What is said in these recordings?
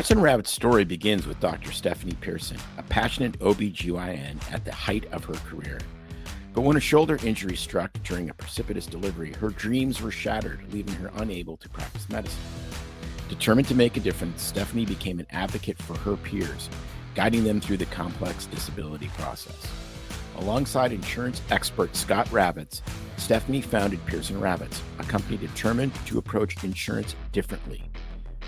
Pearson Rabbit's story begins with Dr. Stephanie Pearson, a passionate OB/GYN at the height of her career. But when a shoulder injury struck during a precipitous delivery, her dreams were shattered, leaving her unable to practice medicine. Determined to make a difference, Stephanie became an advocate for her peers, guiding them through the complex disability process. Alongside insurance expert Scott Ravitz, Stephanie founded Pearson Ravitz, a company determined to approach insurance differently.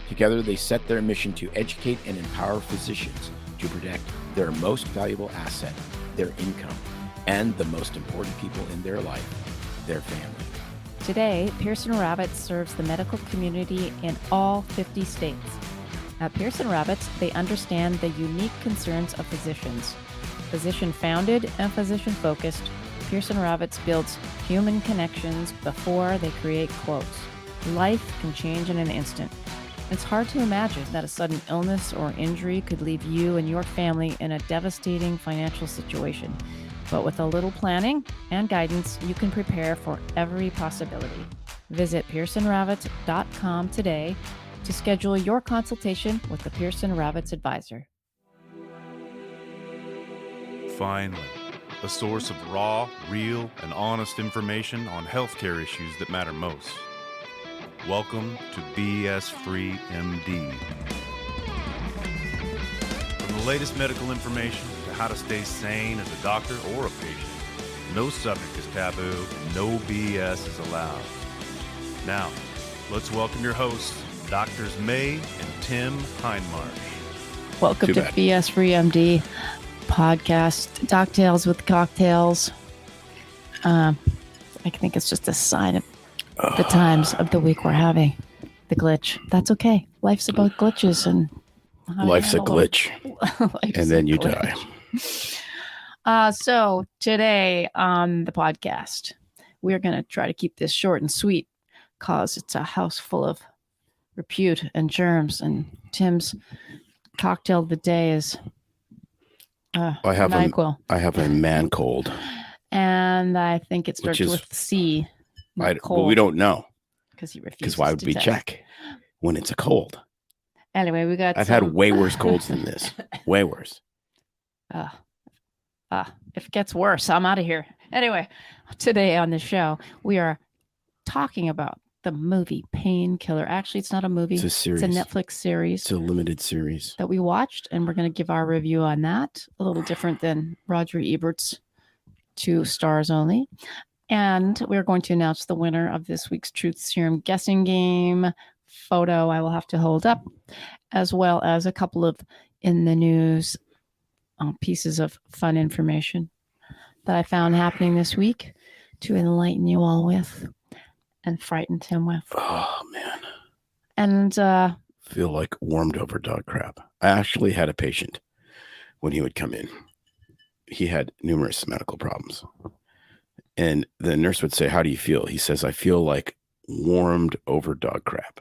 Together, they set their mission to educate and empower physicians to protect their most valuable asset, their income, and the most important people in their life, their family. Today, Pearson Ravitz serves the medical community in all 50 states. At Pearson Ravitz, they understand the unique concerns of physicians. Physician-founded and physician-focused, Pearson Ravitz builds human connections before they create quotes. Life can change in an instant. It's hard to imagine that a sudden illness or injury could leave you and your family in a devastating financial situation. But with a little planning and guidance, you can prepare for every possibility. Visit PearsonRavitz.com today to schedule your consultation with the Pearson Ravitz advisor. Finally, a source of raw, real, and honest information on healthcare issues that matter most. Welcome to BS Free MD. From the latest medical information to how to stay sane as a doctor or a patient, no subject is taboo and no BS is allowed. Now, let's welcome your hosts, Doctors May and Tim Hindmarsh. Welcome to BS Free MD podcast, Doctales with cocktails. I think it's just a sign of the times of the week we're having. The glitch. That's okay. Life's about glitches, and Life's a glitch. And then you die. So today on the podcast, we're going to try to keep this short and sweet because it's a house full of repute and germs, and Tim's cocktail of the day is I have a man cold. And I think it starts with C. Well, we don't know. Because he refuses. Because why would we check when it's a cold? Anyway, we got. I've had way worse colds than this. Way worse. If it gets worse, I'm out of here. Anyway, today on the show, we are talking about the movie Painkiller. Actually, it's not a movie. It's a series. It's a Netflix series. It's a limited series that we watched, and we're going to give our review on that. A little different than Roger Ebert's 2 stars only. And we're going to announce the winner of this week's Truth Serum guessing game photo I will have to hold up, as well as a couple of in the news pieces of fun information that I found happening this week to enlighten you all with and frighten Tim with. Oh, man. And feel like warmed over dog crap. I actually had a patient when he would come in. He had numerous medical problems. And the nurse would say, "How do you feel?" He says, "I feel like warmed over dog crap."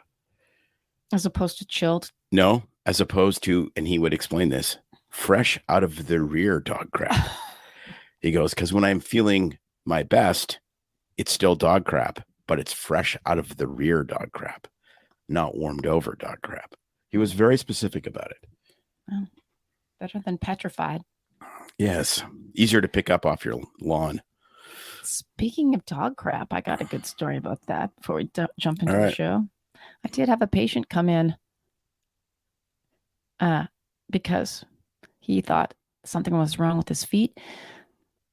As opposed to chilled? No, as opposed to, and he would explain this, fresh out of the rear dog crap. He goes, because when I'm feeling my best, it's still dog crap, but it's fresh out of the rear dog crap, not warmed over dog crap. He was very specific about it. Well, better than petrified. Yes. Easier to pick up off your lawn. Speaking of dog crap, I got a good story about that before we jump into the show. I did have a patient come in because he thought something was wrong with his feet.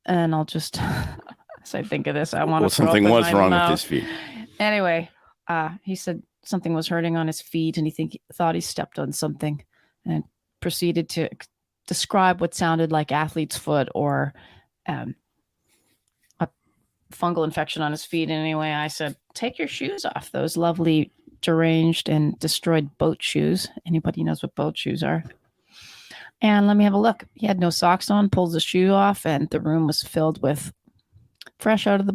And I'll just, as I think of this, I want to something was wrong with his feet. Anyway, he said something was hurting on his feet, and he thought he stepped on something, and proceeded to describe what sounded like athlete's foot or a fungal infection on his feet. And anyway, I said, take your shoes off, those lovely deranged and destroyed boat shoes. Anybody knows what boat shoes are? And let me have a look. He had no socks on, pulls the shoe off, and the room was filled with fresh out of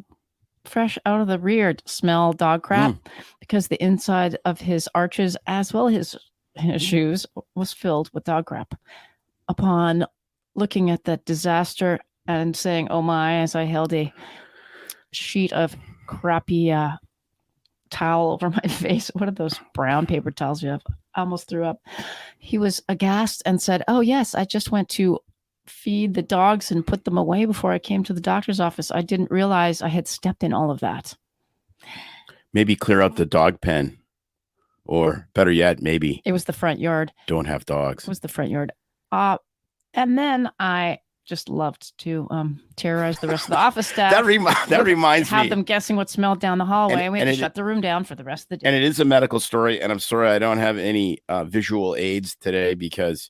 the rear smell dog crap, because the inside of his arches, as well as his shoes, was filled with dog crap. Upon looking at that disaster and saying, "Oh my," as I held a sheet of crappy towel over my face. What are those brown paper towels you have? I almost threw up. He was aghast and said, "Oh, yes, I just went to feed the dogs and put them away before I came to the doctor's office. I didn't realize I had stepped in all of that." Maybe clear out the dog pen. Or better yet, maybe it was the front yard. Don't have dogs. It was the front yard. And then I just loved to terrorize the rest of the office staff. that reminds me. Have them guessing what smelled down the hallway. And we had to shut the room down for the rest of the day. And it is a medical story. And I'm sorry I don't have any visual aids today because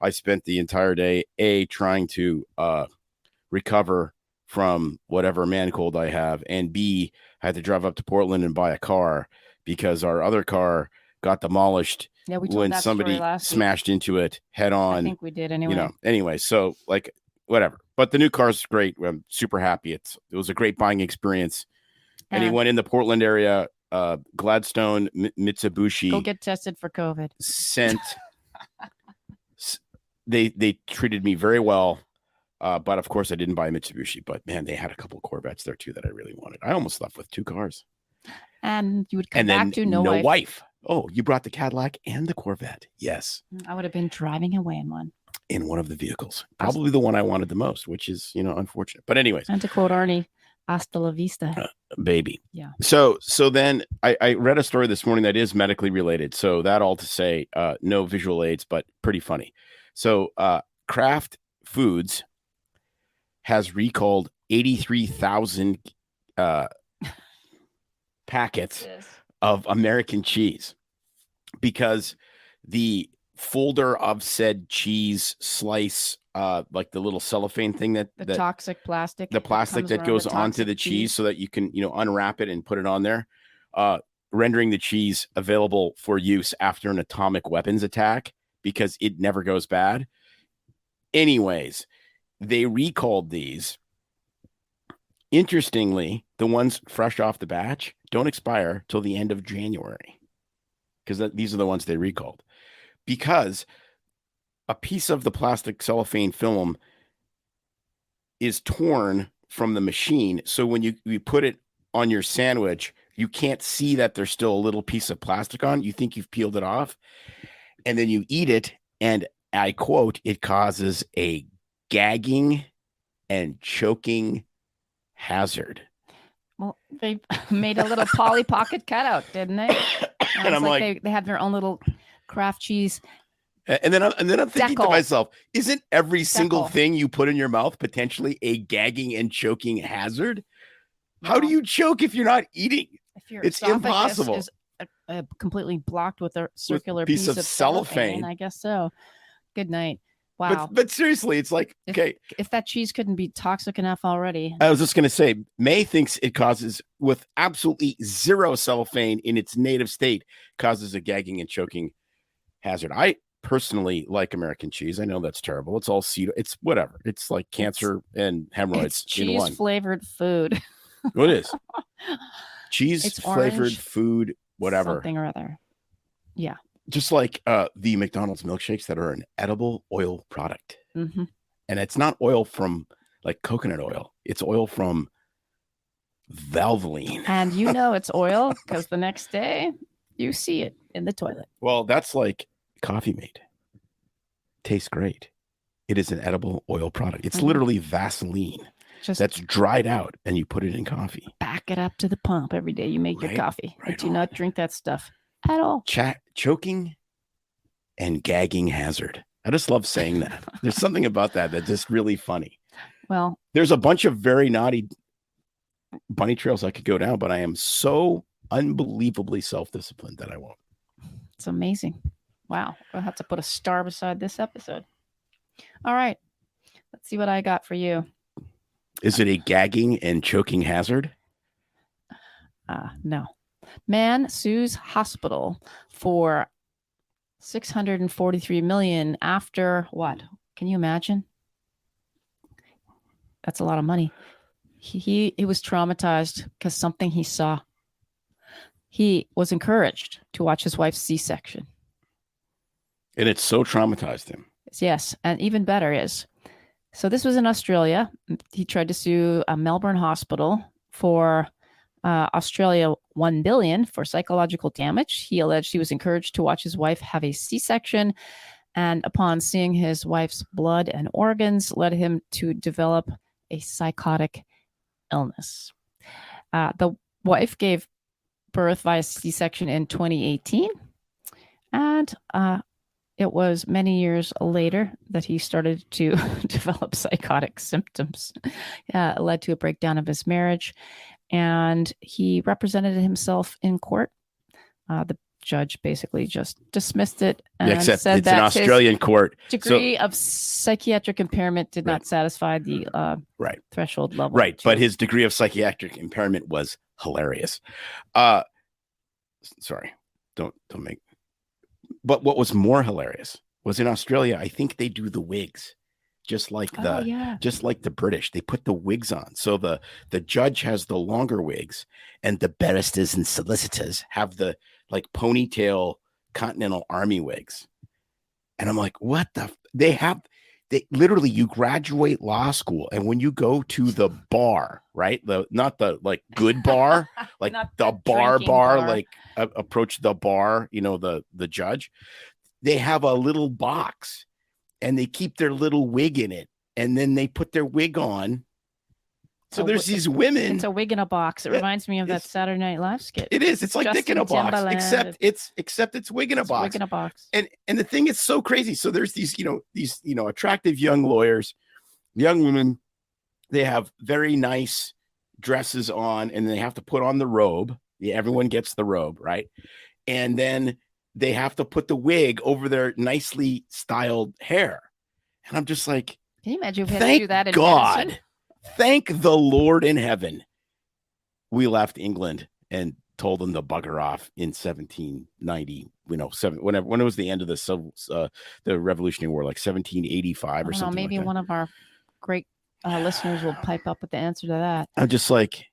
I spent the entire day, trying to recover from whatever man cold I have. And B, I had to drive up to Portland and buy a car because our other car got demolished when somebody smashed into it head on. I think we did anyway. Anyway, so like whatever. But the new car's great. I'm super happy. It was a great buying experience. Anyone in the Portland area, Gladstone, Mitsubishi, go get tested for COVID. Sent. They treated me very well. But of course I didn't buy a Mitsubishi, but man, they had a couple of Corvettes there too that I really wanted. I almost left with 2 cars. And you would come back to no wife. Oh, you brought the Cadillac and the Corvette. Yes. I would have been driving away in one. In one of the vehicles. Probably the one I wanted the most, which is, unfortunate. But anyways. And to quote Arnie, hasta la vista. Baby. Yeah. So then I read a story this morning that is medically related. So that all to say, no visual aids, but pretty funny. So Kraft Foods has recalled 83,000 packets of American cheese because the folder of said cheese slice, like the little cellophane thing that toxic plastic, the plastic that goes onto the cheese so that you can, unwrap it and put it on there, rendering the cheese available for use after an atomic weapons attack because it never goes bad. Anyways, they recalled these. Interestingly, the ones fresh off the batch don't expire till the end of January because these are the ones they recalled because a piece of the plastic cellophane film is torn from the machine. So when you put it on your sandwich, you can't see that there's still a little piece of plastic on. You think you've peeled it off and then you eat it. And I quote, it causes a gagging and choking hazard. Well, they made a little Polly Pocket cutout, didn't they? And I'm like they have their own little Kraft cheese. And then I'm thinking to myself, isn't every single thing you put in your mouth potentially a gagging and choking hazard? No. How do you choke if you're not eating? It's impossible. Is completely blocked with a circular piece of cellophane. I guess so. Good night. Wow. But seriously, it's like, okay. If that cheese couldn't be toxic enough already. I was just going to say, May thinks it causes, with absolutely zero cellophane in its native state, causes a gagging and choking hazard. I personally like American cheese. I know that's terrible. It's all seed. It's whatever. It's like cancer and hemorrhoids in one. Cheese flavored food. What is? Cheese flavored food, whatever. Something or other. Yeah. Just like the McDonald's milkshakes that are an edible oil product. Mm-hmm. And it's not oil from like coconut oil. It's oil from Valvoline. And it's oil because the next day you see it in the toilet. Well, that's like Coffee Mate. Tastes great. It is an edible oil product. It's literally Vaseline that's dried out and you put it in coffee. Back it up to the pump every day you make your coffee. But do not drink that stuff at all. Choking and gagging hazard. I just love saying that. There's something about that that's just really funny. Well, there's a bunch of very naughty bunny trails I could go down, but I am so unbelievably self-disciplined that I won't. It's amazing. Wow. I'll have to put a star beside this episode. All right. Let's see what I got for you. Is it a gagging and choking hazard? No. Man sues hospital for $643 million after what? Can you imagine? That's a lot of money. He was traumatized because something he saw. He was encouraged to watch his wife's C-section. And it so traumatized him. Yes. And even better is, so this was in Australia. He tried to sue a Melbourne hospital for Australia $1 billion for psychological damage. He alleged he was encouraged to watch his wife have a C-section, and upon seeing his wife's blood and organs, led him to develop a psychotic illness. The wife gave birth via C-section in 2018, and it was many years later that he started to develop psychotic symptoms. It led to a breakdown of his marriage, and he represented himself in court. The judge basically just dismissed it and Except said it's that an Australian court. degree of psychiatric impairment did not satisfy the threshold level. Right, but his degree of psychiatric impairment was hilarious. Sorry, don't make. But what was more hilarious was in Australia, I think they do the wigs, just like the British. They put the wigs on. So the judge has the longer wigs, and the barristers and solicitors have the like ponytail Continental Army wigs. And I'm like, what the? They literally, you graduate law school, and when you go to the bar, right? Not the like good bar, like the bar, like approach the bar, the judge, they have a little box and they keep their little wig in it, and then they put their wig on. So there's these women. It's a wig in a box. It reminds me of that Saturday Night Live skit. It is. It's like Dick in a box, except it's wig in a box. Wig in a box. And the thing is so crazy. So there's these attractive young lawyers, young women. They have very nice dresses on, and they have to put on the robe. Yeah, everyone gets the robe, right? And then they have to put the wig over their nicely styled hair. And I'm just like, can you imagine if we had to do that in God. medicine? Thank the Lord in heaven we left England and told them to bugger off in 1790, when it was the end of the Revolutionary War, like 1785 or something. Maybe one of our great listeners will pipe up with the answer to that. I'm just like,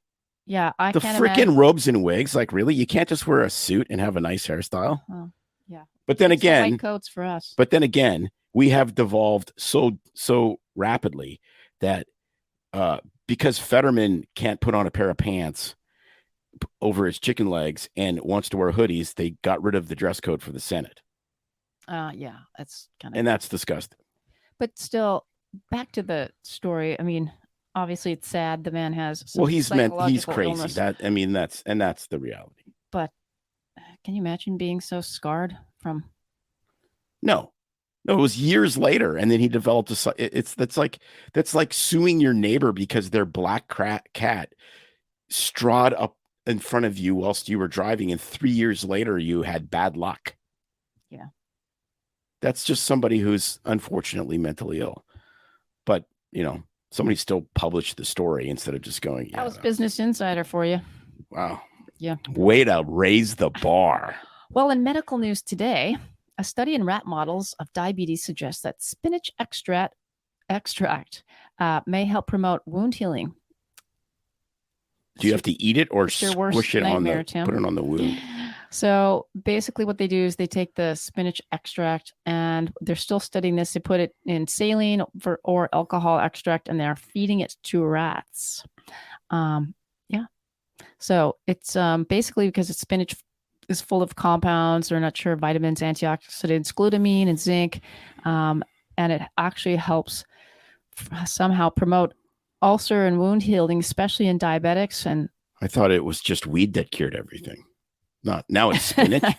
yeah, I the can't freaking imagine. robes and wigs. Like, really, you can't just wear a suit and have a nice hairstyle. Oh, yeah. But then again, white coats for us. But then again, we have devolved so rapidly that because Fetterman can't put on a pair of pants over his chicken legs and wants to wear hoodies, they got rid of the dress code for the Senate. Yeah, that's that's disgusting. But still, back to the story. I mean, obviously, it's sad. The man has he's crazy. Illness. That's the reality. But can you imagine being so scarred from? No, it was years later, and then he developed that's like suing your neighbor because their black cat strawed up in front of you whilst you were driving, and 3 years later you had bad luck. Yeah, that's just somebody who's unfortunately mentally ill. But somebody still published the story instead of just going. That was Business Insider for you. Wow. Yeah. Way to raise the bar. Well, in medical news today, a study in rat models of diabetes suggests that spinach extract may help promote wound healing. Do you have to eat it or squish it put it on the wound? So basically what they do is they take the spinach extract, and they're still studying this. They put it in saline or alcohol extract, and they're feeding it to rats. Yeah. So it's basically because spinach is full of compounds, they're not sure, vitamins, antioxidants, glutamine, and zinc. And it actually helps somehow promote ulcer and wound healing, especially in diabetics. And I thought it was just weed that cured everything. Now it's spinach.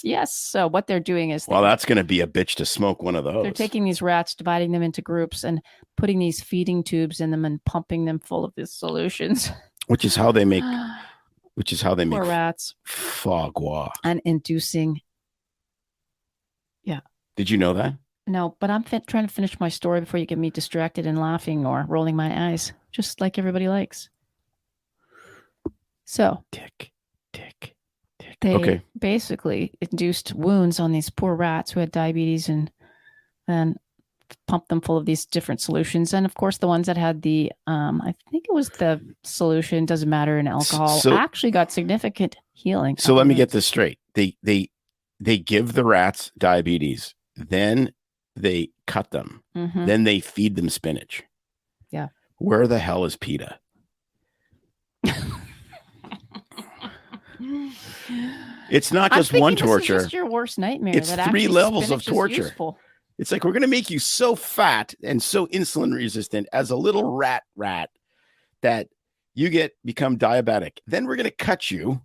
Yes. So what they're doing is that's going to be a bitch to smoke one of those. They're taking these rats, dividing them into groups, and putting these feeding tubes in them and pumping them full of these solutions. Which is how they make poor rats foie gras and inducing. Yeah. Did you know that? No, but I'm trying to finish my story before you get me distracted and laughing or rolling my eyes, just like everybody likes. So tick. They basically induced wounds on these poor rats who had diabetes, and then pumped them full of these different solutions. And of course, the ones that had the, I think it was the solution, doesn't matter, in alcohol, actually got significant healing. So let me get this straight. They give the rats diabetes, then they cut them, then they feed them spinach. Yeah. Where the hell is PETA? It's not I'm just thinking one this is torture. just your worst nightmare. It's that 3 actually levels of spinach is torture. useful. It's like we're going to make you so fat and so insulin resistant as a little rat that you become diabetic. Then we're going to cut you.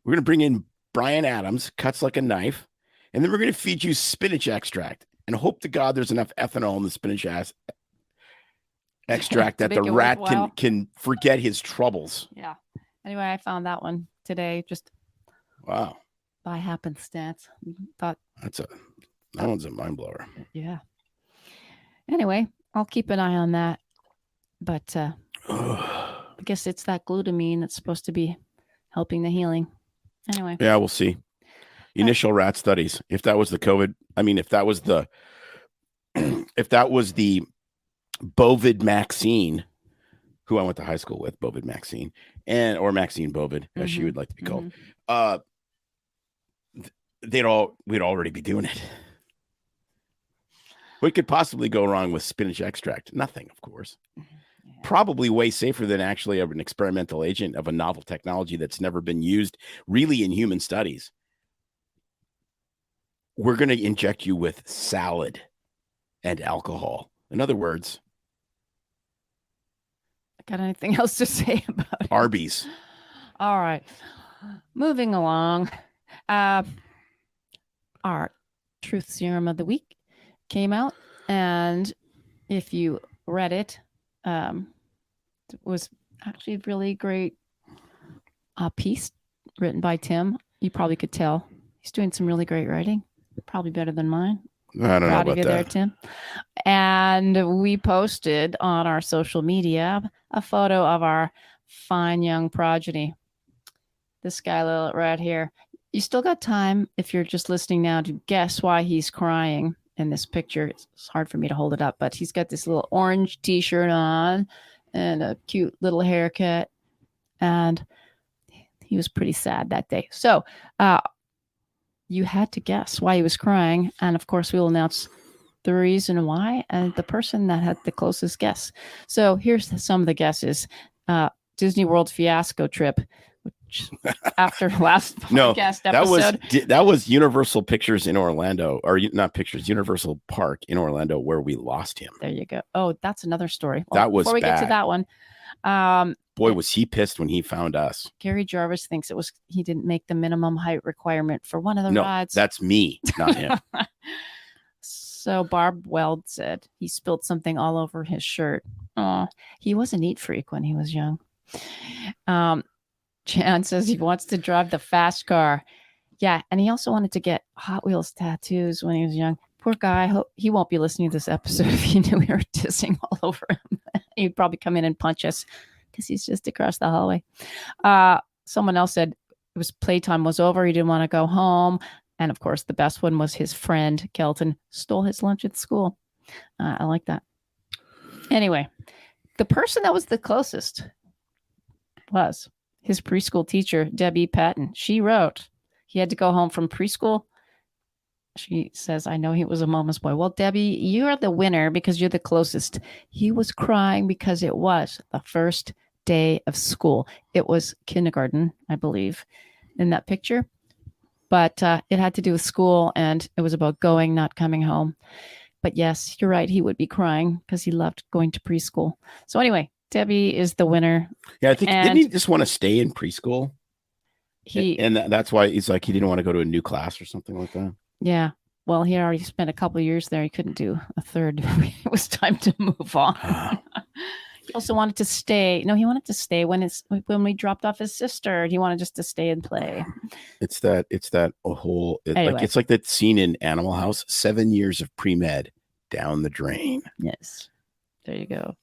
We're going to bring in Bryan Adams, cuts like a knife, and then we're going to feed you spinach extract and hope to God there's enough ethanol in the spinach extract that the rat can forget his troubles. Yeah. Anyway, I found that one today. Just wow. By happenstance. Thought that one's a mind blower. Yeah. Anyway, I'll keep an eye on that. But I guess it's that glutamine that's supposed to be helping the healing. Anyway. Yeah, we'll see. Initial rat studies. If that was the COVID, if that was the Bovid Maxine, who I went to high school with, Bovid Maxine, or Maxine Bovid, as she would like to be called, we'd already be doing it. What could possibly go wrong with spinach extract? Nothing, of course. Yeah. Probably way safer than actually an experimental agent of a novel technology that's never been used really in human studies. We're going to inject you with salad and alcohol. In other words, got anything else to say about it? Arby's. All right. Moving along. Our truth serum of the week came out, and if you read it, it was actually a really great piece written by Tim. You probably could tell he's doing some really great writing, probably better than mine. I don't know about that. There, Tim. And we posted on our social media a photo of our fine young progeny. This guy right here. You still got time, if you're just listening now, to guess why he's crying in this picture. It's hard for me to hold it up, but he's got this little orange t-shirt on and a cute little haircut. And he was pretty sad that day. So you had to guess why he was crying. And of course, we will announce the reason why and the person that had the closest guess. So here's some of the guesses. Disney World fiasco trip, which after last podcast episode. That was Universal Pictures in Orlando, or not Pictures, Universal Park in Orlando, where we lost him. There you go. Oh, that's another story. Well, that was before we bad. get to that one. Boy, was he pissed when he found us. Gary Jarvis thinks he didn't make the minimum height requirement for one of the rides. That's me, not him. So Barb Weld said he spilled something all over his shirt. Oh, he was a neat freak when he was young. Jan says he wants to drive the fast car. Yeah, and he also wanted to get Hot Wheels tattoos when he was young. Poor guy. I hope he won't be listening to this episode if he knew we were dissing all over him. He'd probably come in and punch us because he's just across the hallway. Someone else said it was playtime was over. He didn't want to go home. And of course, the best one was his friend, Kelton, stole his lunch at school. I like that. Anyway, the person that was the closest was his preschool teacher, Debbie Patton. She wrote he had to go home from preschool. She says, I know he was a mama's boy. Well, Debbie, you're the winner because you're the closest. He was crying because it was the first day of school. It was kindergarten, I believe, in that picture. But it had to do with school, and it was about going, not coming home. But yes, you're right. He would be crying because he loved going to preschool. So anyway, Debbie is the winner. Yeah, I think, didn't he just want to stay in preschool? And that's why he's like, he didn't want to go to a new class or something like that. Yeah. Well, he already spent a couple of years there. He couldn't do a third. It was time to move on. He also wanted to stay. No, he wanted to stay when we dropped off his sister. He wanted just to stay and play. It's that whole, anyway. It's like that scene in Animal House, 7 years of pre-med down the drain. Yes. There you go.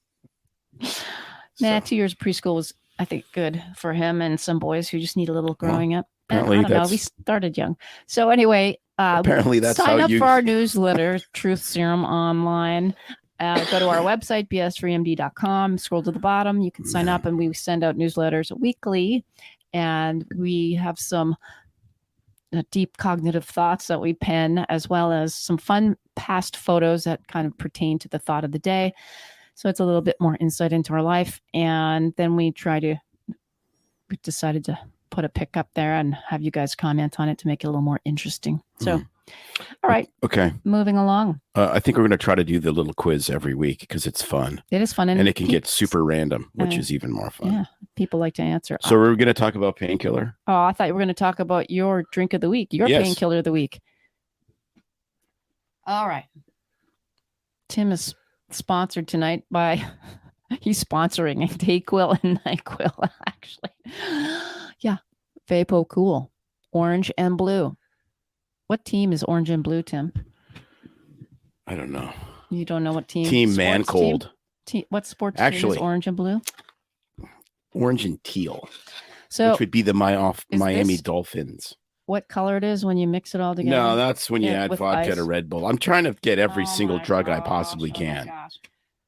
2 years of preschool was, I think, good for him and some boys who just need a little growing up. Apparently I don't know. We started young. So anyway, apparently that's sign up for our newsletter, Truth Serum Online. Go to our website, bs3md.com. Scroll to the bottom. You can sign up, and we send out newsletters weekly. And we have some deep cognitive thoughts that we pen, as well as some fun past photos that kind of pertain to the thought of the day. So it's a little bit more insight into our life. And then we decided to put a pic up there and have you guys comment on it to make it a little more interesting. So, all right. Okay. Moving along. I think we're going to try to do the little quiz every week because it's fun. It is fun. And it can get super random, which is even more fun. Yeah. People like to answer. So we're going to talk about Painkiller. Oh, I thought you were going to talk about your drink of the week, your Painkiller of the week. All right. Tim is sponsored tonight by, he's sponsoring Dayquil and NyQuil, actually. Yeah. Vapo Cool. Orange and blue. What team is orange and blue, Tim? I don't know. You don't know what team? Team Mancold. What sports team is orange and blue? Orange and teal. So, which would be the Miami Dolphins. What color it is when you mix it all together? No, that's when you add vodka to Red Bull. I'm trying to get every single drug I possibly can.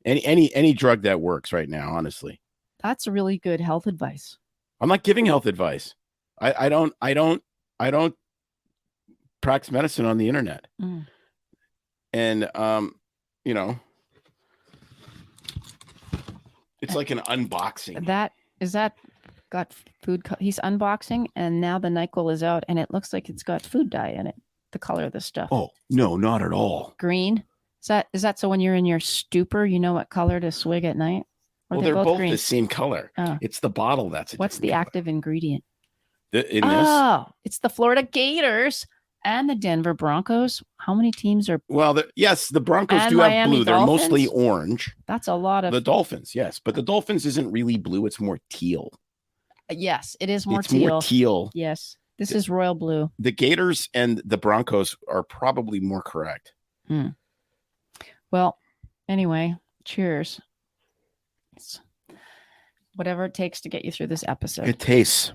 Any drug that works right now, honestly. That's really good health advice. I'm not giving health advice. I don't practice medicine on the internet. And you know, it's like an unboxing. Is that got food? He's unboxing, and now the NyQuil is out, and it looks like it's got food dye in it. The color of the stuff. Oh no, not at all. Green. Is that so? When you're in your stupor, you know what color to swig at night? Or they're both green? The same color. Oh. It's the bottle that's. What's the active ingredient? It's the Florida Gators and the Denver Broncos. How many teams are? Well, yes, the Broncos do have blue. They're mostly orange. That's a lot of the Dolphins. Yes, but the Dolphins isn't really blue. It's more teal. Yes, it is more teal. More teal. Yes, this is royal blue. The Gators and the Broncos are probably more correct. Well, anyway, cheers. Whatever it takes to get you through this episode. It tastes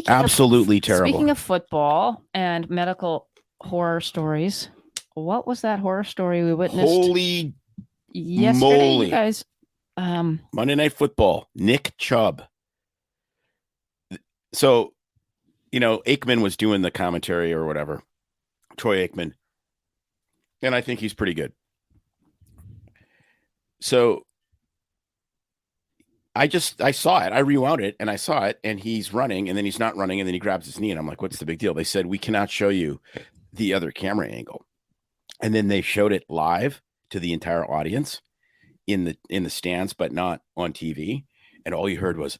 absolutely terrible. Speaking of football and medical horror stories, what was that horror story we witnessed? Holy yesterday, moly. You guys. Monday Night Football, Nick Chubb. So, Aikman was doing the commentary or whatever. Troy Aikman. And I think he's pretty good. So I saw it. I rewound it and I saw it, and he's running, and then he's not running, and then he grabs his knee, and I'm like, what's the big deal? They said, we cannot show you the other camera angle. And then they showed it live to the entire audience in the stands, but not on TV. And all you heard was,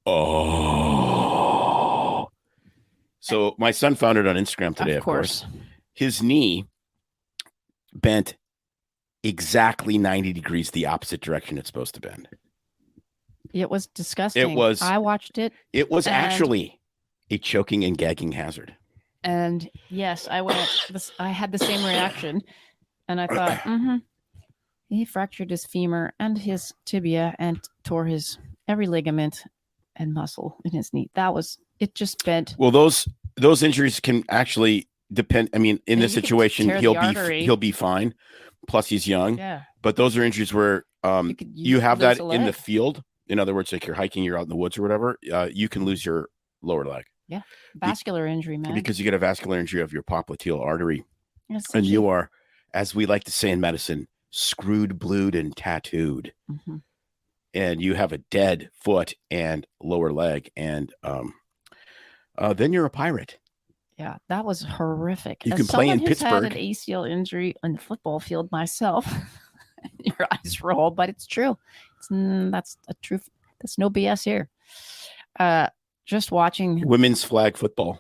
oh. So my son found it on Instagram today, of course. His knee bent exactly 90 degrees the opposite direction it's supposed to bend. It was disgusting. It was. I watched it. It was actually a choking and gagging hazard. And yes, I had the same reaction, and I thought, he fractured his femur and his tibia and tore his every ligament and muscle in his knee. It just bent. Well, those injuries can actually depend. I mean, in this situation, he'll be fine. Plus, he's young. Yeah. But those are injuries where you have that in the field. In other words, like you're hiking, you're out in the woods or whatever, you can lose your lower leg. Yeah. Vascular injury, man. Because you get a vascular injury of your popliteal artery. Yes, and you are, as we like to say in medicine, screwed, blued, and tattooed. Mm-hmm. And you have a dead foot and lower leg. And then you're a pirate. Yeah, that was horrific. You can play in Pittsburgh. I had an ACL injury on the football field myself. Your eyes roll, but it's true. That's a truth. That's no BS here. Just watching women's flag football.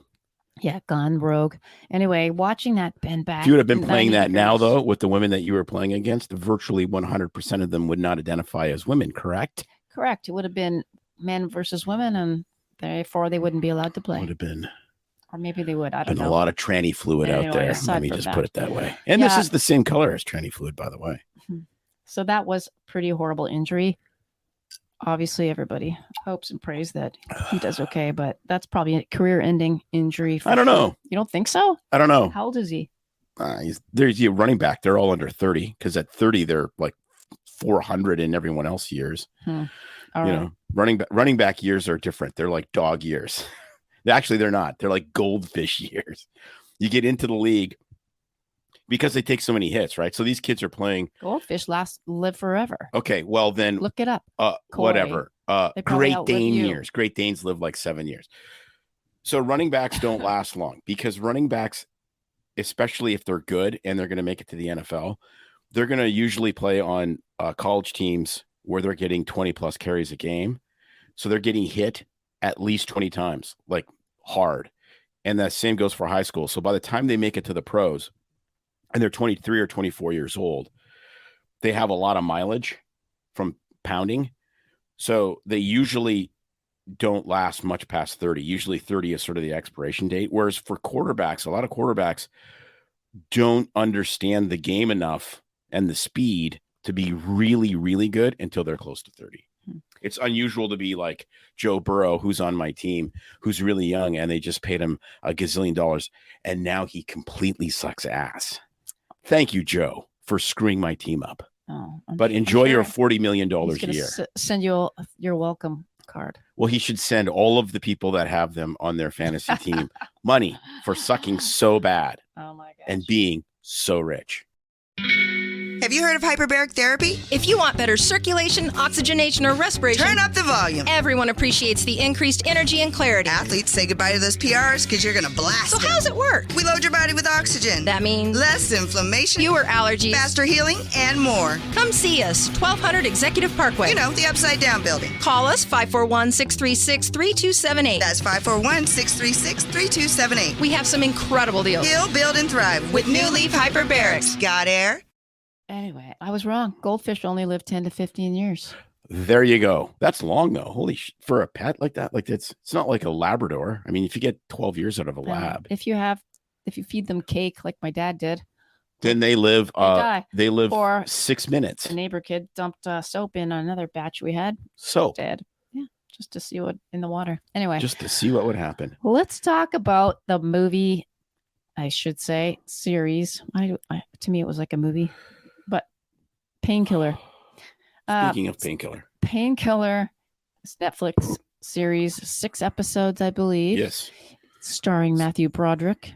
Yeah, gone rogue. Anyway, watching that bend back. If you would have been playing that now, though, with the women that you were playing against, virtually 100% of them would not identify as women, correct? Correct. It would have been men versus women, and therefore they wouldn't be allowed to play. Would have been. Or maybe they would. I don't know. A lot of tranny fluid out there. Let me just put it that way. And this is the same color as tranny fluid, by the way. So that was a pretty horrible injury. Obviously, everybody hopes and prays that he does okay, but that's probably a career-ending injury. I don't know. You don't think so? I don't know. How old is he? There's a running back. They're all under 30 because at 30 they're like 400 in everyone else's years. Running back years are different. They're like dog years. Actually, they're not. They're like goldfish years. You get into the league. because they take so many hits, right? So these kids are playing. Goldfish live forever. Okay, well then, Look it up. whatever. They probably Great outlive Dane you. years. Great Danes live like 7 years. So running backs don't last long because running backs, especially if they're good and they're going to make it to the NFL, they're going to usually play on college teams where they're getting 20 plus carries a game. So they're getting hit at least 20 times, like hard. And that same goes for high school. So by the time they make it to the pros and they're 23 or 24 years old, they have a lot of mileage from pounding. So they usually don't last much past 30. Usually 30 is sort of the expiration date. Whereas for quarterbacks, a lot of quarterbacks don't understand the game enough and the speed to be really, really good until they're close to 30. It's unusual to be like Joe Burrow, who's on my team, who's really young, and they just paid him $1 gazillion, and now he completely sucks ass. Thank you, Joe, for screwing my team up. But enjoy your $40 million a year. Send you your welcome card. Well, he should send all of the people that have them on their fantasy team money for sucking so bad and being so rich. Have you heard of hyperbaric therapy? If you want better circulation, oxygenation, or respiration, Turn up the volume. Everyone appreciates the increased energy and clarity. Athletes say goodbye to those PRs because you're going to blast So them. how's it work? We load your body with oxygen. That means Less inflammation, fewer allergies, faster healing, and more. Come see us, 1200 Executive Parkway. You know, the Upside Down building. Call us 541-636-3278. That's 541-636-3278. We have some incredible deals. Heal, build, and thrive With New Leaf Hyperbarics. Got air? Anyway, I was wrong. Goldfish only live 10 to 15 years. There you go. That's long though. Holy for a pet like that. Like it's not like a Labrador. I mean, if you get 12 years out of a lab, If you feed them cake like my dad did, then they live. die. They live Or 6 minutes. the neighbor kid dumped soap in another batch we had. So Dead. Yeah, just to see what in the water. Anyway, just to see what would happen. let's talk about the movie. I should say series. To me, it was like a movie, but Painkiller. Speaking of Painkiller, Painkiller, this Netflix series, 6 episodes, I believe. yes, Starring Matthew Broderick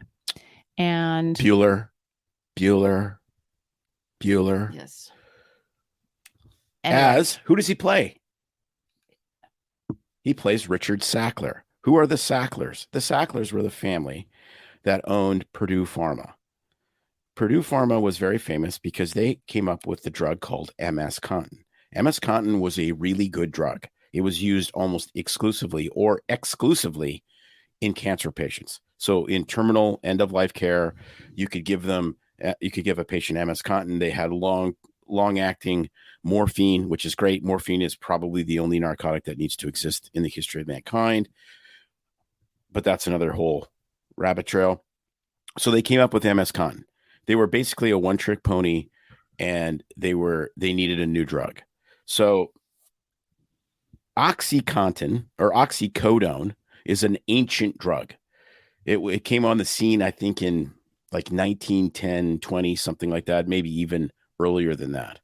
and Bueller. yes. Anyway, As who does he play? He plays Richard Sackler. Who are the Sacklers? The Sacklers were the family that owned Purdue Pharma. Purdue Pharma was very famous because they came up with the drug called MS-Contin. MS-Contin was a really good drug. It was used almost exclusively or exclusively in cancer patients. So in terminal end-of-life care, you could give a patient MS-Contin. They had long-acting morphine, which is great. Morphine is probably the only narcotic that needs to exist in the history of mankind. But that's another whole rabbit trail. So they came up with MS-Contin. They were basically a one-trick pony, and they needed a new drug. So OxyContin or oxycodone is an ancient drug. It came on the scene, I think, in like 1910, 20, something like that, maybe even earlier than that.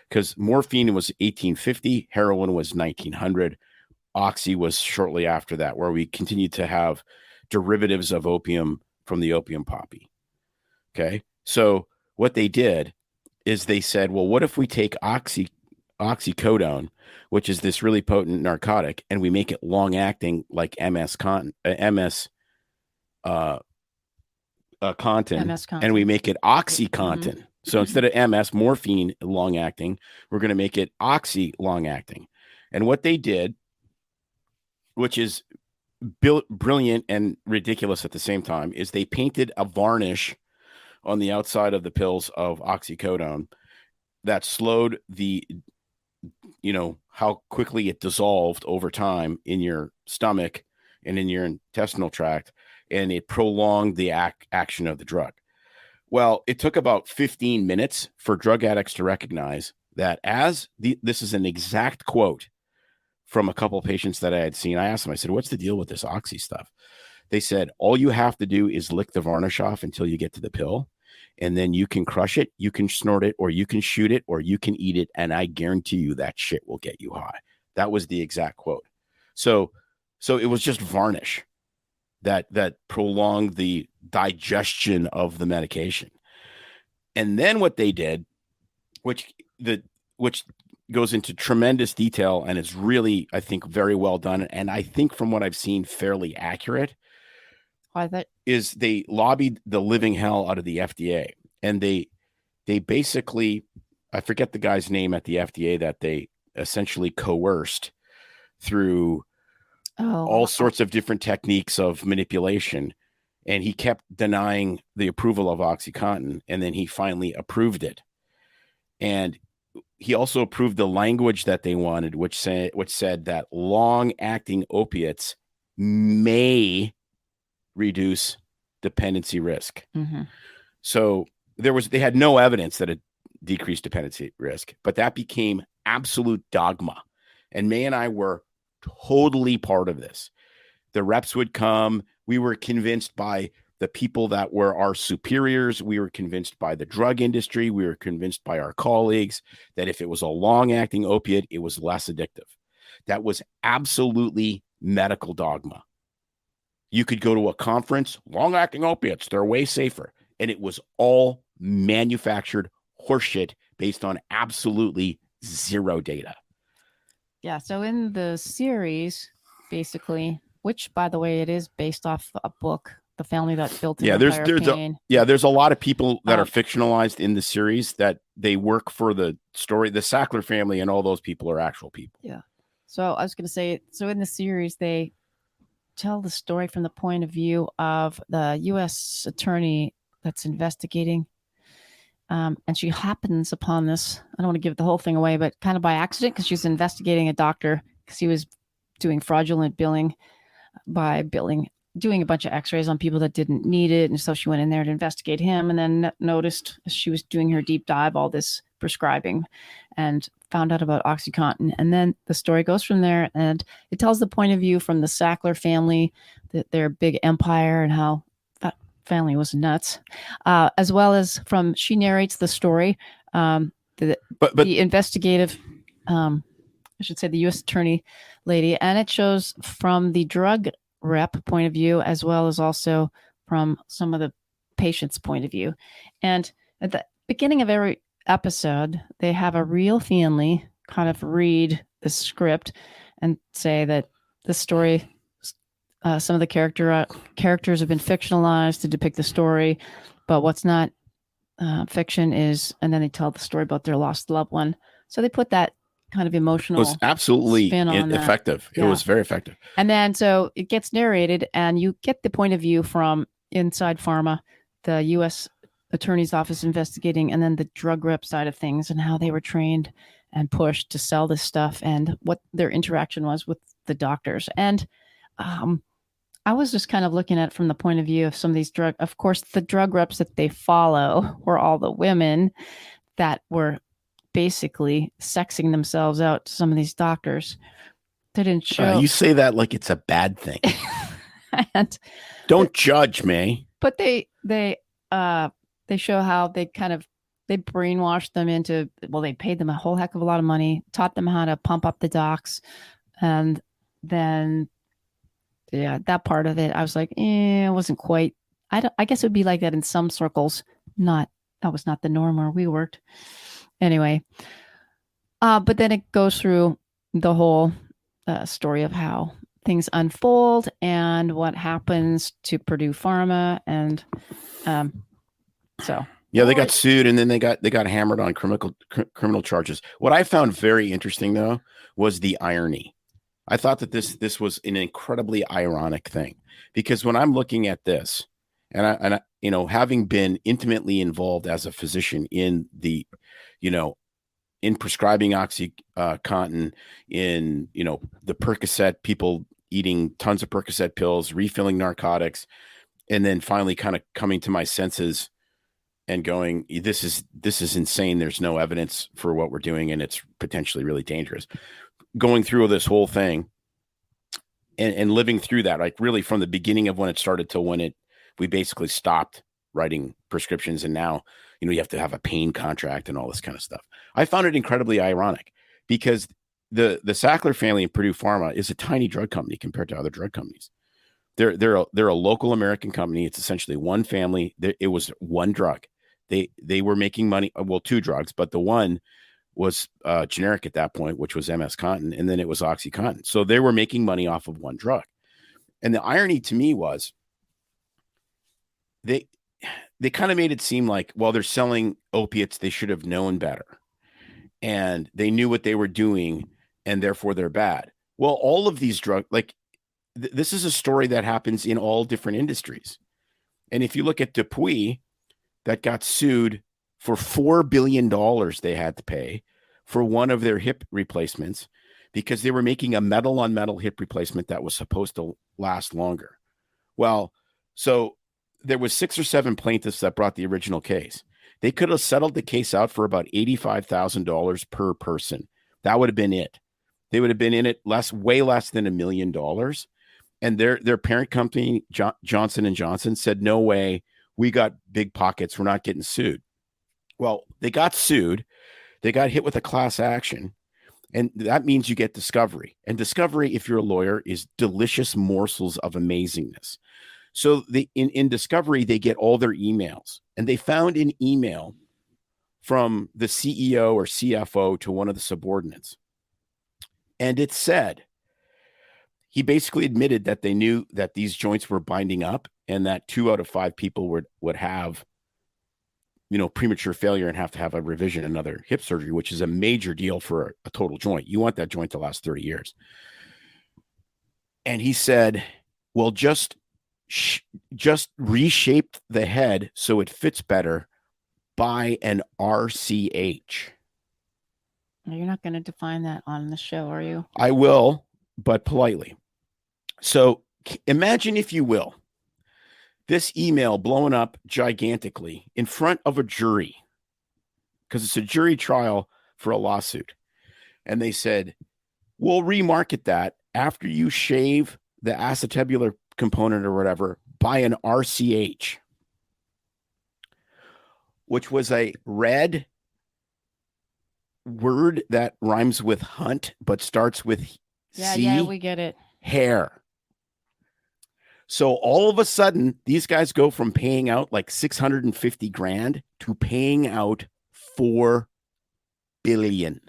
Because morphine was 1850, heroin was 1900, oxy was shortly after that, where we continued to have derivatives of opium from the opium poppy. Okay, so what they did is they said, well, what if we take oxycodone, which is this really potent narcotic, and we make it long acting like MS-Contin, and we make it OxyContin. Mm-hmm. So instead of MS, morphine long acting, we're going to make it oxy long acting. And what they did, which is brilliant and ridiculous at the same time, is they painted a varnish on the outside of the pills of oxycodone that slowed how quickly it dissolved over time in your stomach and in your intestinal tract, and it prolonged the action of the drug. Well, it took about 15 minutes for drug addicts to recognize that this is an exact quote from a couple of patients that I had seen. I asked them, I said, what's the deal with this oxy stuff? They said, all you have to do is lick the varnish off until you get to the pill. And then you can crush it, you can snort it, or you can shoot it, or you can eat it. And I guarantee you that shit will get you high. That was the exact quote. So it was just varnish that prolonged the digestion of the medication. And then what they did, which goes into tremendous detail and is really, I think, very well done. And I think from what I've seen, fairly accurate. Why that? Is they lobbied the living hell out of the FDA. And they basically, I forget the guy's name at the FDA that they essentially coerced through all sorts of different techniques of manipulation. And he kept denying the approval of OxyContin. And then he finally approved it. And he also approved the language that they wanted, which said that long-acting opiates may reduce dependency risk. Mm-hmm. So they had no evidence that it decreased dependency risk, but that became absolute dogma. And May and I were totally part of this. The reps would come. We were convinced by the people that were our superiors. We were convinced by the drug industry. We were convinced by our colleagues that if it was a long-acting opiate, it was less addictive. That was absolutely medical dogma. You could go to a conference, long-acting opiates, they're way safer. And it was all manufactured horseshit based on absolutely zero data. Yeah. So in the series, basically, which, by the way, it is based off a book, The Family That Built an Empire of Pain. There's a lot of people that are fictionalized in the series that they work for the story. The Sackler family and all those people are actual people. Yeah. So I was going to say, so in the series, they tell the story from the point of view of the U.S. attorney that's investigating. And she happens upon this. I don't want to give the whole thing away, but kind of by accident, because she's investigating a doctor because he was doing fraudulent billing by doing a bunch of x-rays on people that didn't need it. And so she went in there to investigate him, and then noticed as she was doing her deep dive, all this prescribing, and found out about OxyContin. And then the story goes from there, and it tells the point of view from the Sackler family, that their big empire and how that family was nuts, as well as she narrates the story, the investigative, I should say the U.S. attorney lady, and it shows from the drug rep point of view, as well as also from some of the patient's point of view. And at the beginning of every episode, they have a real family kind of read the script and say that the story, some of the characters have been fictionalized to depict the story, but what's not fiction is, and then they tell the story about their lost loved one. So they put that kind of emotional. It was absolutely effective. Yeah. It was very effective. And then so it gets narrated, and you get the point of view from inside pharma, the U.S. Attorney's Office investigating, and then the drug rep side of things, and how they were trained and pushed to sell this stuff, and what their interaction was with the doctors. And I was just kind of looking at it from the point of view of some of these of course, the drug reps that they follow were all the women that were basically sexing themselves out to some of these doctors. They didn't show. You say that like it's a bad thing. Don't judge me. But they show how they brainwashed them into, well, they paid them a whole heck of a lot of money, taught them how to pump up the docs, and then that part of it, I was like, it wasn't quite. I guess it would be like that in some circles. That was not the norm where we worked. Anyway, but then it goes through the whole story of how things unfold and what happens to Purdue Pharma, and so they got sued, and then they got hammered on criminal charges. What I found very interesting, though, was the irony. I thought that this was an incredibly ironic thing, because when I'm looking at this, and I having been intimately involved as a physician in the in prescribing OxyContin, in, the Percocet, people eating tons of Percocet pills, refilling narcotics, and then finally kind of coming to my senses and going, this is insane. There's no evidence for what we're doing, and it's potentially really dangerous. Going through this whole thing and living through that, like really from the beginning of when it started to when we basically stopped writing prescriptions, and now you have to have a pain contract and all this kind of stuff. I found it incredibly ironic, because the Sackler family and Purdue Pharma is a tiny drug company compared to other drug companies. They're a local American company. It's essentially one family. It was one drug they were making money. Well, two drugs, but the one was generic at that point, which was MS-Contin, and then it was OxyContin. So they were making money off of one drug. And the irony to me was they kind of made it seem like, well, they're selling opiates, they should have known better. And they knew what they were doing, and therefore they're bad. Well, all of these drugs, like this is a story that happens in all different industries. And if you look at Dupuis, that got sued for $4 billion they had to pay for one of their hip replacements because they were making a metal on metal hip replacement that was supposed to last longer. Well, so there was 6 or 7 plaintiffs that brought the original case. They could have settled the case out for about $85,000 per person. That would have been it. They would have been in it way less than $1 million. And their parent company, Johnson & Johnson, said, no way, we got big pockets. We're not getting sued. Well, they got sued. They got hit with a class action. And that means you get discovery. And discovery, if you're a lawyer, is delicious morsels of amazingness. So in discovery, they get all their emails. And they found an email from the CEO or CFO to one of the subordinates. And it said, he basically admitted that they knew that these joints were binding up and that 2 out of 5 people would have, premature failure and have to have a revision, another hip surgery, which is a major deal for a total joint. You want that joint to last 30 years. And he said, well, just reshape the head so it fits better by an RCH. You're not going to define that on the show, are you? I will, but politely. So imagine, if you will, this email blowing up gigantically in front of a jury, because it's a jury trial for a lawsuit. And they said, we'll remarket that after you shave the acetabular component or whatever by an RCH, which was a red word that rhymes with hunt, but starts with C. Yeah, we get it. Hair. So all of a sudden, these guys go from paying out like $650,000 to paying out $4 billion.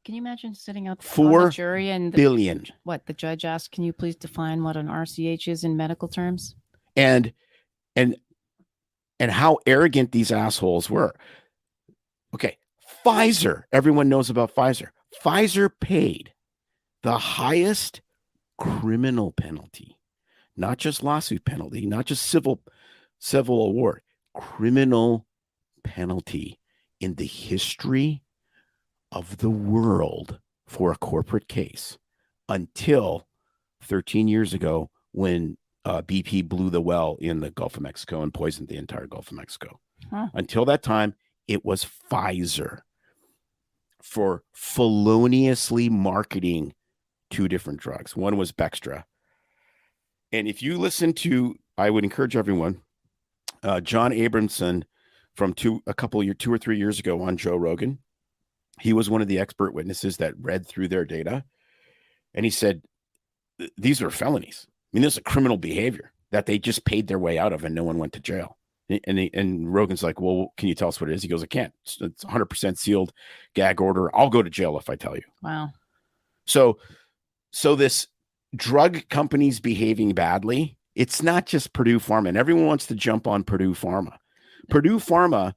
Can you imagine sitting out $4 on the jury and billion. The judge asked, can you please define what an RCH is in medical terms? And how arrogant these assholes were. Okay, Pfizer. Everyone knows about Pfizer. Pfizer paid the highest criminal penalty, not just lawsuit penalty, not just civil award, criminal penalty in the history of the world for a corporate case until 13 years ago when BP blew the well in the Gulf of Mexico and poisoned the entire Gulf of Mexico. Huh. Until that time, it was Pfizer for feloniously marketing 2 different drugs. One was Bextra. And if you listen to, I would encourage everyone, John Abramson from 2 or 3 years ago on Joe Rogan. He was one of the expert witnesses that read through their data. And he said, these are felonies. I mean, this is a criminal behavior that they just paid their way out of and no one went to jail. And Rogan's like, well, can you tell us what it is? He goes, I can't. It's 100% sealed gag order. I'll go to jail if I tell you. Wow. So this drug companies behaving badly, it's not just Purdue Pharma. And everyone wants to jump on Purdue Pharma. Purdue Pharma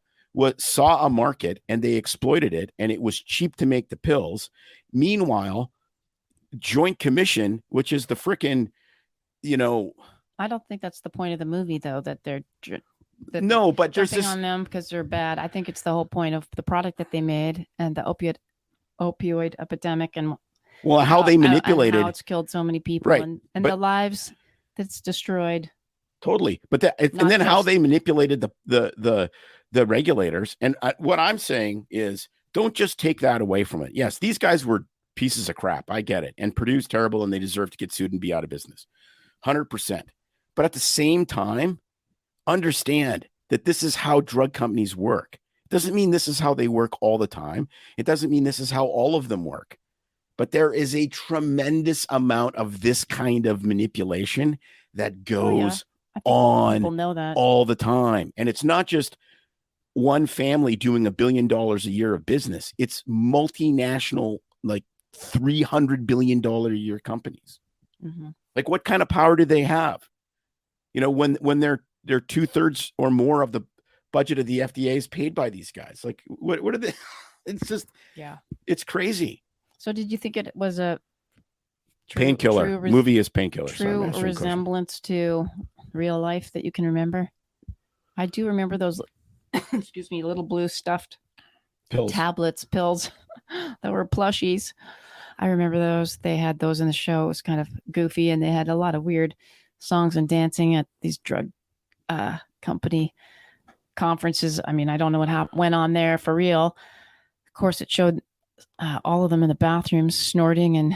saw a market and they exploited it, and it was cheap to make the pills. Meanwhile, Joint Commission, which is the frickin', I don't think that's the point of the movie, though, that they're no, but there's jumping this on them because they're bad. I think it's the whole point of the product that they made and the opioid epidemic and how they manipulated and how it's killed so many people, right? And the lives that's destroyed. Totally, but then how they manipulated the regulators. And what I'm saying is, don't just take that away from it. Yes, these guys were pieces of crap. I get it, and Purdue's terrible, and they deserve to get sued and be out of business, 100%. But at the same time, understand that this is how drug companies work. It doesn't mean this is how they work all the time. It doesn't mean this is how all of them work. But there is a tremendous amount of this kind of manipulation that goes on people know that all the time. And it's not just one family doing $1 billion a year of business. It's multinational, like $300 billion a year companies. Mm-hmm. Like, what kind of power do they have? You know, when they're 2/3 or more of the budget of the FDA is paid by these guys. Like, what are they? It's just, it's crazy. So did you think it was a Painkiller movie is Painkiller. True resemblance to real life that you can remember? I do remember those, excuse me, little blue stuffed pills that were plushies. I remember those. They had those in the show. It was kind of goofy, and they had a lot of weird songs and dancing at these drug company conferences. I mean, I don't know what went on there for real. Of course, it showed all of them in the bathrooms snorting and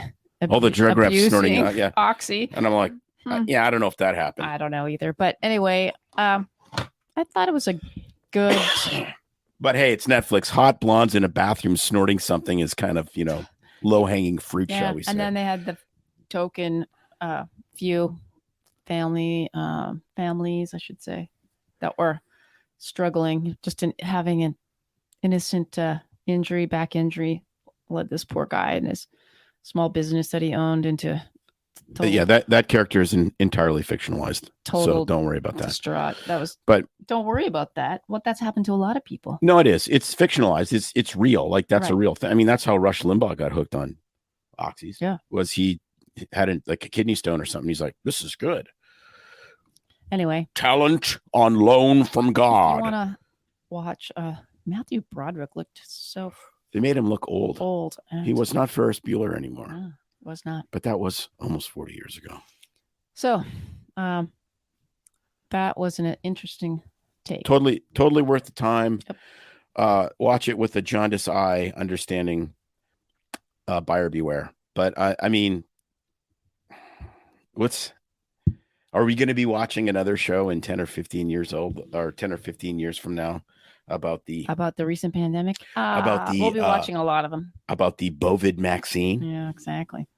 all the drug reps snorting Oxy. And I'm like, I don't know if that happened. I don't know either. But anyway, I thought it was a good. But hey, it's Netflix. Hot blondes in a bathroom snorting something is kind of, low hanging fruit, shall we say. And then they had the token few families, I should say, that were struggling, just in having an innocent back injury, led this poor guy and his small business that he owned into that character is entirely fictionalized, so don't worry about that. Distraught. But don't worry about that. That's happened to a lot of people. No, it is. It's fictionalized. It's real. Like, that's a real thing. I mean, that's how Rush Limbaugh got hooked on oxys. Yeah, was he had a kidney stone or something? He's like, this is good. Anyway, talent on loan from God. If you want to watch Matthew Broderick looked so. They made him look old. He was not Ferris Bueller anymore. No, was not. But that was almost 40 years ago. So, that was an interesting take. Totally worth the time. Yep. Watch it with a jaundiced eye, understanding buyer beware. But I mean, are we going to be watching another show in 10 or 15 years old, or 10 or 15 years from now, about the recent pandemic? We'll be watching a lot of them. About the Bovid vaccine. Yeah, exactly.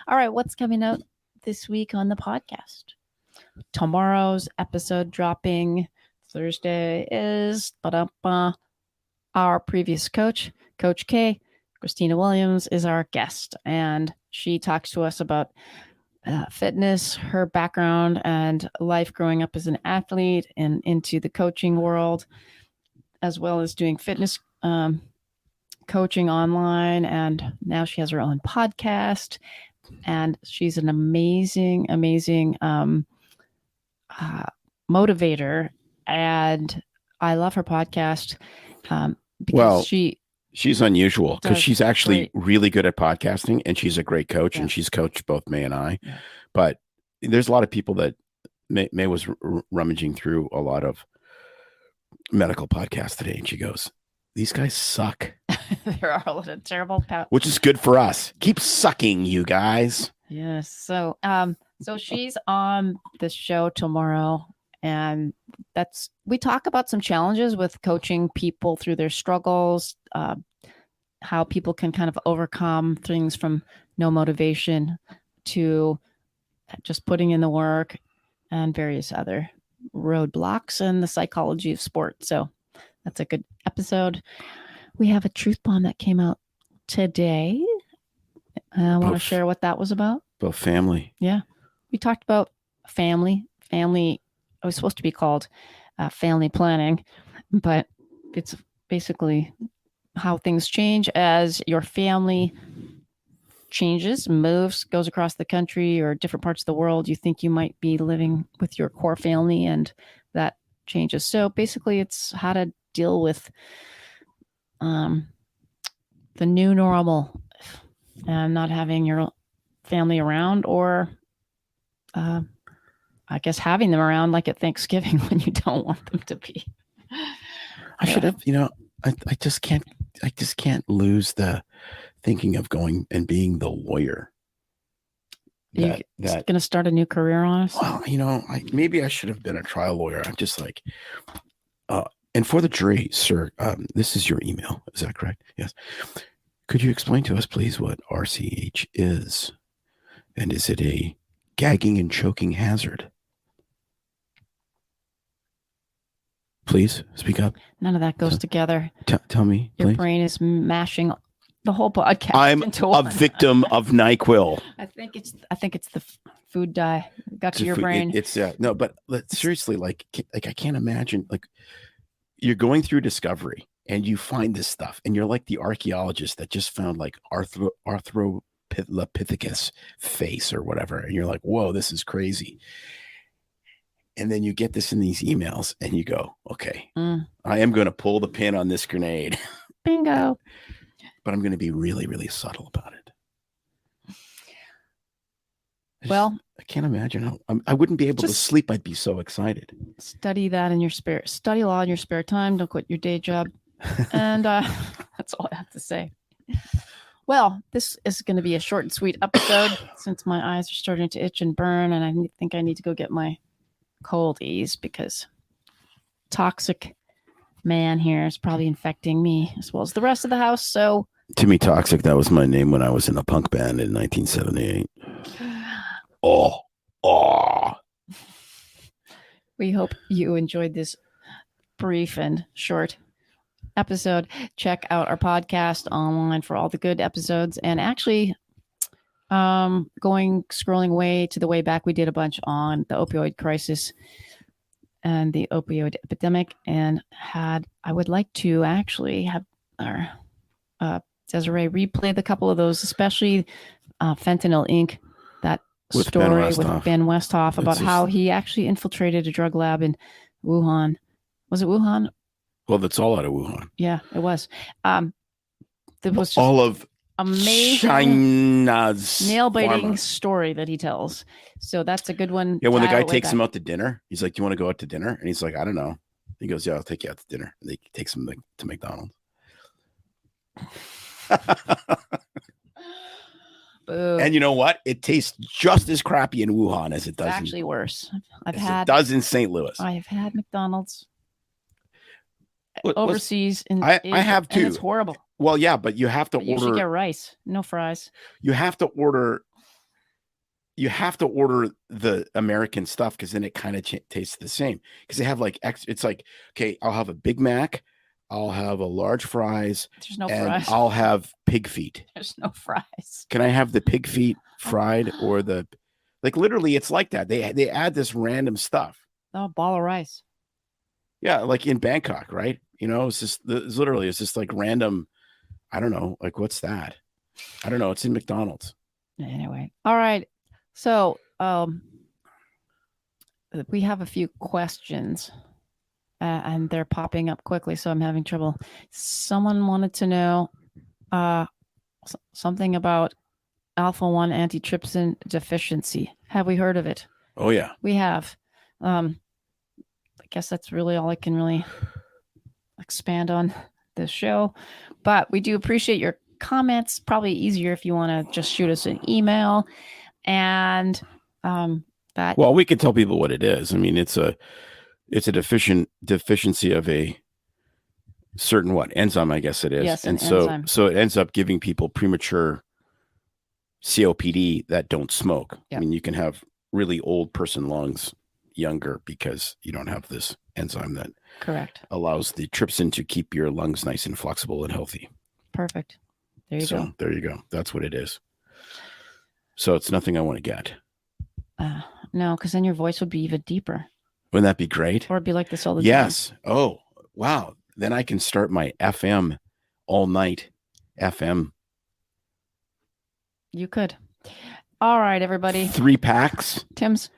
All right, what's coming out this week on the podcast? Tomorrow's episode dropping Thursday is our previous coach, Coach K. Christina Williams is our guest, and she talks to us about fitness, her background, and life growing up as an athlete and into the coaching world, as well as doing fitness coaching online. And now she has her own podcast, and she's an amazing motivator. And I love her podcast because she's unusual because she's actually really good at podcasting, and she's a great coach, and she's coached both May and I. Yeah. But there's a lot of people that May was rummaging through a lot of medical podcasts today, and she goes, "These guys suck." There are a lot of terrible, which is good for us. Keep sucking, you guys. Yes. So, so she's on the show tomorrow, and we talk about some challenges with coaching people through their struggles, how people can kind of overcome things from no motivation to just putting in the work, and various other roadblocks, and the psychology of sport. So that's a good episode. We have a truth bomb that came out today. I want to share what that was about. About family. Yeah. We talked about family. Family was supposed to be called family planning, but it's basically how things change as your family changes, moves, goes across the country or different parts of the world. You think you might be living with your core family, and that changes. So basically it's how to deal with the new normal and not having your family around, or I guess having them around like at Thanksgiving when you don't want them to be. I should have, I just can't lose the thinking of going and being the lawyer. You're going to start a new career on us? Well, maybe I should have been a trial lawyer. I'm just like, and for the jury, sir, this is your email. Is that correct? Yes. Could you explain to us, please, what RCH is? And is it a gagging and choking hazard? Please speak up. None of that goes together. Tell me, Your please. brain is mashing the whole podcast I'm into a one. victim of NyQuil. I think it's the food dye got to your Food- brain. It's no, but seriously, like I can't imagine. Like you're going through Discovery and you find this stuff, and you're like the archaeologist that just found like Arthropithecus face or whatever, and you're like, whoa, this is crazy. And then you get this in these emails, and you go, okay, I am going to pull the pin on this grenade. Bingo. But I'm going to be really, really subtle about it. I can't imagine how I wouldn't be able to sleep. I'd be so excited. Study that in your spare. Study law in your spare time. Don't quit your day job. And that's all I have to say. Well, this is going to be a short and sweet episode since my eyes are starting to itch and burn, and I think I need to go get my cold eased because toxic man here is probably infecting me as well as the rest of the house. So Timmy Toxic, that was my name when I was in a punk band in 1978. Oh. We hope you enjoyed this brief and short episode. Check out our podcast online for all the good episodes. And actually, scrolling way back, we did a bunch on the opioid crisis and the opioid epidemic, and I would like to actually have our Desiree replay the couple of those, especially Fentanyl Inc., that With story Ben with Westhoff. Ben Westhoff about how he actually infiltrated a drug lab in Wuhan. Was it Wuhan? Well, that's all out of Wuhan. Yeah, it was. It was just All of amazing, China's nail-biting pharma. story that he tells. So that's a good one. Yeah, when the guy Dial way takes back. him out to dinner, he's like, "Do you want to go out to dinner?" And he's like, "I don't know." He goes, "Yeah, I'll take you out to dinner." And he takes him to McDonald's. Boo. And you know what? It tastes just as crappy in Wuhan as it does. It's actually worse. it does in St. Louis. I've had McDonald's Well, overseas, and I have and too. it's horrible. Well, yeah, but you have to But you should order. get rice, no fries. You have to order. You have to order the American stuff because then it kind of tastes the same. Because they have like it's like, okay, I'll have a Big Mac, I'll have a large fries, There's no and fries. I'll have pig feet. There's no fries. Can I have the pig feet fried or the like? Literally, it's like that. They add this random stuff. Oh, ball of rice. Yeah, like in Bangkok, right? You know, it's just like random. I don't know, like what's that? I don't know. It's in McDonald's. Anyway, all right. So, we have a few questions, and they're popping up quickly, so I'm having trouble. Someone wanted to know something about alpha-1 antitrypsin deficiency. Have we heard of it? Oh yeah. We have. I guess that's really all I can really expand on this show, but we do appreciate your comments. Probably easier if you want to just shoot us an email, and that. Well, we could tell people what it is. I mean, it's a deficiency of a certain enzyme, I guess it is. Yes, and an so enzyme. so it ends up giving people premature COPD that don't smoke. Yep. I mean, you can have really old person lungs younger because you don't have this enzyme that Correct. allows the trypsin to keep your lungs nice and flexible and healthy. Perfect. There you go. There you go. That's what it is. So it's nothing I want to get. No, because then your voice would be even deeper, Wouldn't that be great? or it'd be like this all the Yes. Oh, wow. Then I can start my FM all night. FM. time. You could. All right, everybody. 3 packs, Tim's.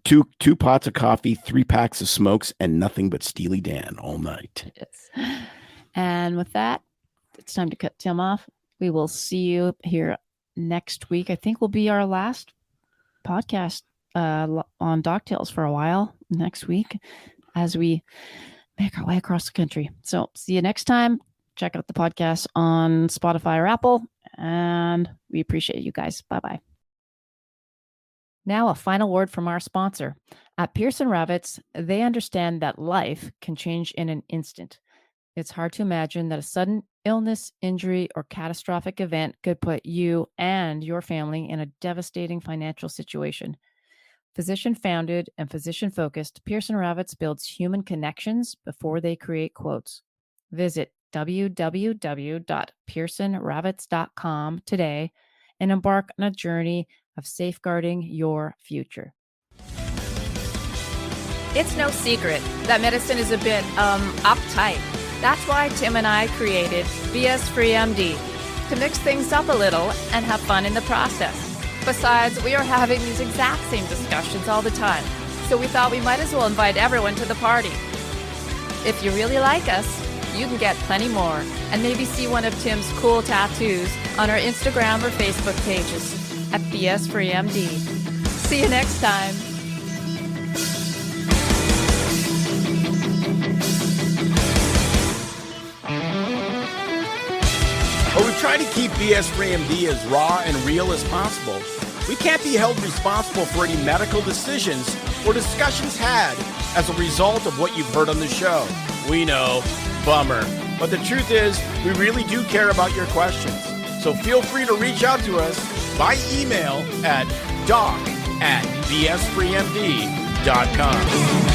two pots of coffee, 3 packs of smokes, and nothing but Steely Dan all night. Yes. And with that, it's time to cut Tim off. We will see you here next week. I think will be our last podcast on Doctales for a while next week as we make our way across the country. So see you next time. Check out the podcast on Spotify or Apple, and we appreciate you guys. Bye-bye. Now, a final word from our sponsor. At Pearson Rabbits, they understand that life can change in an instant. It's hard to imagine that a sudden illness, injury, or catastrophic event could put you and your family in a devastating financial situation. Physician-founded and physician-focused, Pearson Ravitz builds human connections before they create quotes. Visit www.pearsonravitz.com today and embark on a journey of safeguarding your future. It's no secret that medicine is a bit, uptight. That's why Tim and I created BS Free MD, to mix things up a little and have fun in the process. Besides, we are having these exact same discussions all the time, so we thought we might as well invite everyone to the party. If you really like us, you can get plenty more and maybe see one of Tim's cool tattoos on our Instagram or Facebook pages at BS Free MD. See you next time. While we try to keep BS Free MD as raw and real as possible, we can't be held responsible for any medical decisions or discussions had as a result of what you've heard on the show. We know, bummer. But the truth is, we really do care about your questions. So feel free to reach out to us by email at doc@bsfreemd.com.